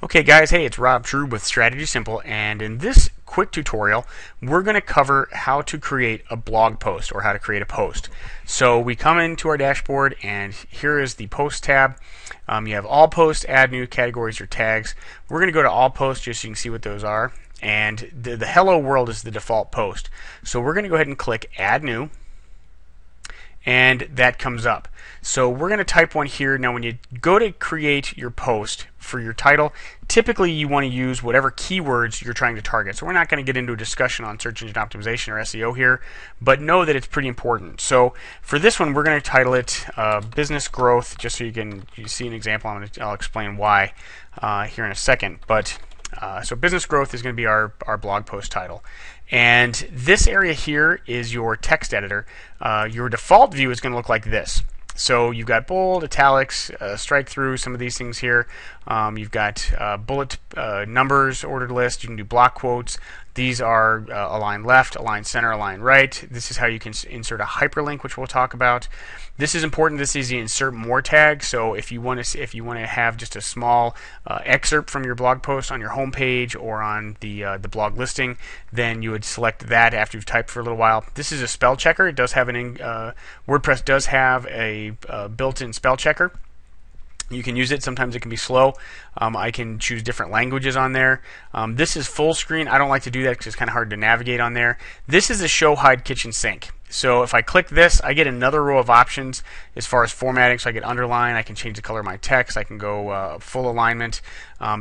Okay guys, hey, it's Rob Trube with Strategy Simple, and in this quick tutorial we're going to cover how to create a blog post or how to create a post. So we come into our dashboard and here is the post tab. You have all posts, add new categories or tags. We're going to go to all posts just so you can see what those are, and the hello world is the default post. So we're going to go ahead and click add new, and that comes up. So we're going to type one here. Now when you go to create your post for your title, typically you want to use whatever keywords you're trying to target. So we're not going to get into a discussion on search engine optimization or SEO here, but know that it's pretty important. So for this one we're going to title it business growth, just so you see an example. I'll explain why here in a second. But so business growth is going to be our blog post title. And this area here is your text editor. Your default view is going to look like this. So you've got bold, italics, strike through, some of these things here. You've got bullet numbers, ordered list. You can do block quotes. These are align left, align center, align right. This is how you can insert a hyperlink, which we'll talk about. This is important. This is the insert more tag. So if you want to have just a small excerpt from your blog post on your home page or on the blog listing, then you would select that after you've typed for a little while. This is a spell checker. It does have WordPress does have a built-in spell checker. You can use it. Sometimes it can be slow. I can choose different languages on there. This is full screen. I don't like to do that because it's kind of hard to navigate on there. This is a show hide kitchen sink. So if I click this, I get another row of options as far as formatting. So I get underline, I can change the color of my text, I can go full alignment.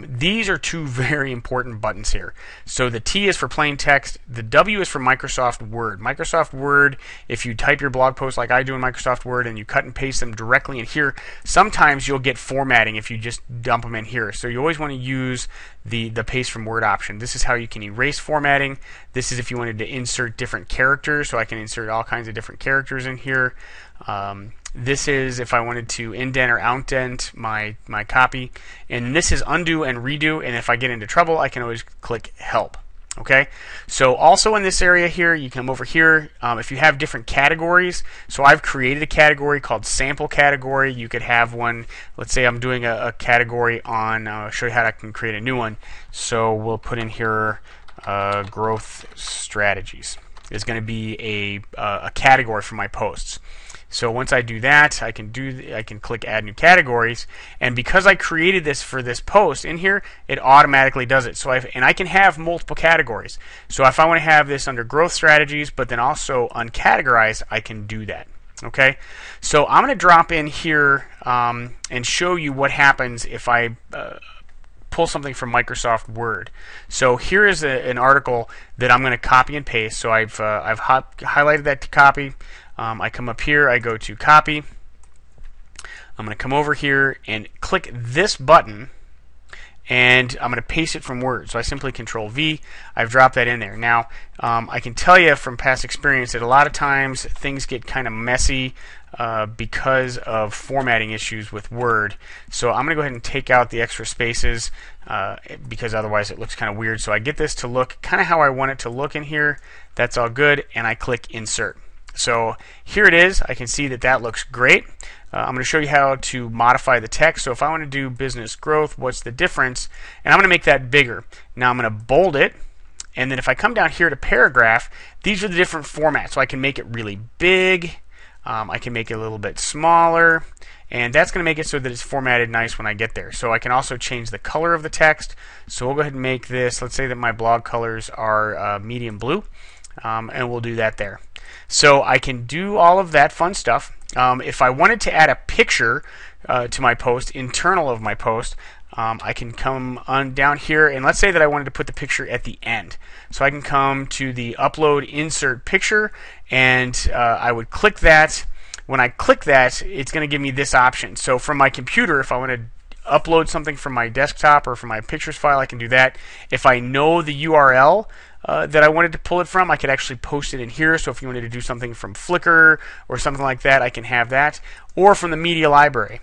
These are two very important buttons here. So the T is for plain text, the W is for Microsoft Word. Microsoft Word, if you type your blog post like I do in Microsoft Word and you cut and paste them directly in here, sometimes you'll get formatting if you just dump them in here. So you always want to use the paste from Word option. This is how you can erase formatting. This is if you wanted to insert different characters, so I can insert all kinds of different characters in here. This is if I wanted to indent or outdent my copy. And this is undo and redo, and if I get into trouble I can always click help. Okay, so also in this area here, you come over here. If you have different categories, so I've created a category called sample category. You could have one, let's say I'm doing a category on, I'll show you how I can create a new one. So we'll put in here growth strategies. It's going to be a category for my posts. So once I do that, I can click add new categories, and because I created this for this post in here, it automatically does it. So I can have multiple categories. So if I want to have this under growth strategies, but then also uncategorized, I can do that. Okay, so I'm going to drop in here and show you what happens if I pull something from Microsoft Word. So here is an article that I'm going to copy and paste. So I've highlighted that to copy. I come up here, I go to copy. I'm going to come over here and click this button, and I'm going to paste it from Word. So I simply Control V. I've dropped that in there. Now I can tell you from past experience that a lot of times things get kind of messy because of formatting issues with Word. So I'm going to go ahead and take out the extra spaces because otherwise it looks kind of weird. So I get this to look kind of how I want it to look in here. That's all good, and I click Insert. So here it is. I can see that looks great. I'm going to show you how to modify the text. So if I want to do business growth, what's the difference? And I'm going to make that bigger. Now I'm going to bold it, and then if I come down here to paragraph, these are the different formats. So I can make it really big. I can make it a little bit smaller, and that's going to make it so that it's formatted nice when I get there. So I can also change the color of the text. So we'll go ahead and make this, let's say that my blog colors are medium blue, and we'll do that there. So I can do all of that fun stuff. If I wanted to add a picture to my post, internal of my post, I can come on down here, and let's say that I wanted to put the picture at the end. So I can come to the upload insert picture, and I would click that. When I click that, it's going to give me this option. So from my computer, if I want to upload something from my desktop or from my pictures file, I can do that. If I know the URL that I wanted to pull it from, I could actually post it in here. So if you wanted to do something from Flickr or something like that, I can have that, or from the media library.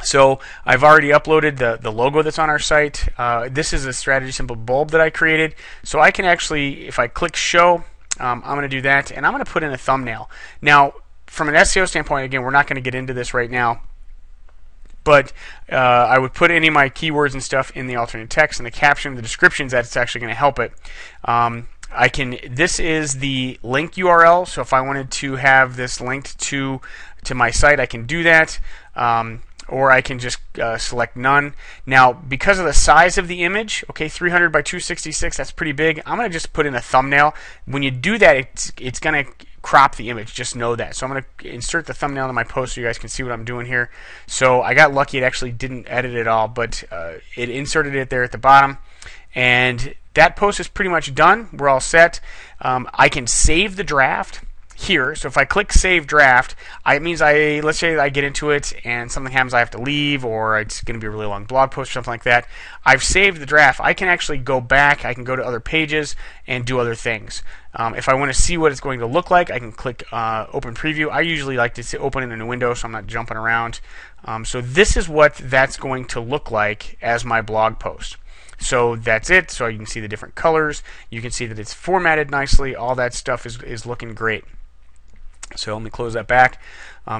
So I've already uploaded the logo that's on our site. This is a Strategy Simple bulb that I created. So I can actually, if I click show, I'm going to do that, and I'm going to put in a thumbnail. Now, from an SEO standpoint, again, we're not going to get into this right now, but I would put any of my keywords and stuff in the alternate text and the caption, the descriptions. That's actually going to help it. This is the link URL, so if I wanted to have this linked to my site, I can do that. Or I can just select none. Now, because of the size of the image, okay, 300 by 266, that's pretty big. I'm going to just put in a thumbnail. When you do that, it's going to crop the image. Just know that. So I'm going to insert the thumbnail in my post so you guys can see what I'm doing here. So I got lucky. It actually didn't edit it all, but it inserted it there at the bottom. And that post is pretty much done. We're all set. I can save the draft here. So if I click Save Draft, it means let's say I get into it and something happens, I have to leave, or it's going to be a really long blog post or something like that. I've saved the draft. I can actually go back. I can go to other pages and do other things. If I want to see what it's going to look like, I can click Open Preview. I usually like to open it in a window so I'm not jumping around. So this is what that's going to look like as my blog post. So that's it. So you can see the different colors. You can see that it's formatted nicely. All that stuff is looking great. So let me close that back.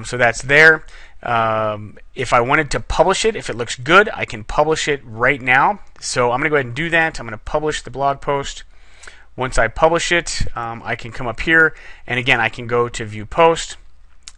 So that's there. If I wanted to publish it, if it looks good, I can publish it right now. So I'm going to go ahead and do that. I'm going to publish the blog post. Once I publish it, I can come up here, and again, I can go to View Post,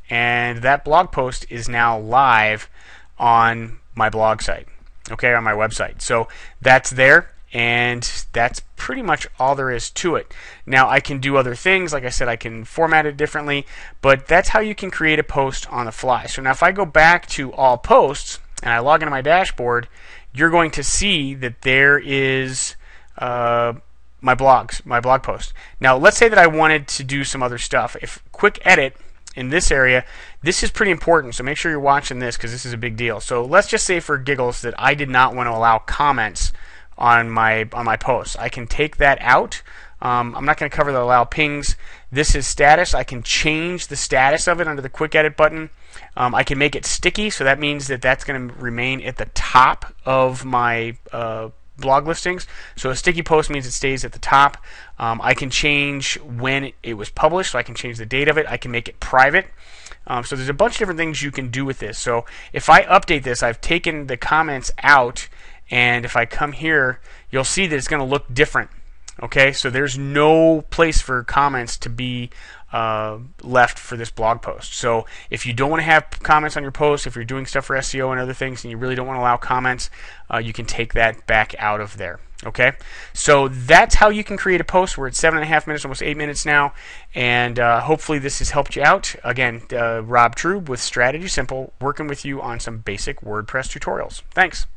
and that blog post is now live on my blog site, okay, on my website. So that's there. And that's pretty much all there is to it. Now I can do other things. Like I said, I can format it differently, but that's how you can create a post on the fly. So now if I go back to all posts and I log into my dashboard, you're going to see that there is my blog post. Now let's say that I wanted to do some other stuff. If quick edit in this area, this is pretty important, so make sure you're watching this because this is a big deal. So let's just say for giggles that I did not want to allow comments on my posts. I can take that out. I'm not going to cover the allow pings. This is status. I can change the status of it under the quick edit button. I can make it sticky, so that means that that's going to remain at the top of my blog listings. So a sticky post means it stays at the top. I can change when it was published, so I can change the date of it. I can make it private. So there's a bunch of different things you can do with this. So if I update this, I've taken the comments out, and if I come here, you'll see that it's going to look different. Okay, so there's no place for comments to be left for this blog post. So if you don't want to have comments on your post, if you're doing stuff for SEO and other things and you really don't want to allow comments, you can take that back out of there. Okay, so that's how you can create a post. We're at 7.5 minutes, almost 8 minutes now, and hopefully this has helped you out. Again, Rob Trube with Strategy Simple, working with you on some basic WordPress tutorials. Thanks.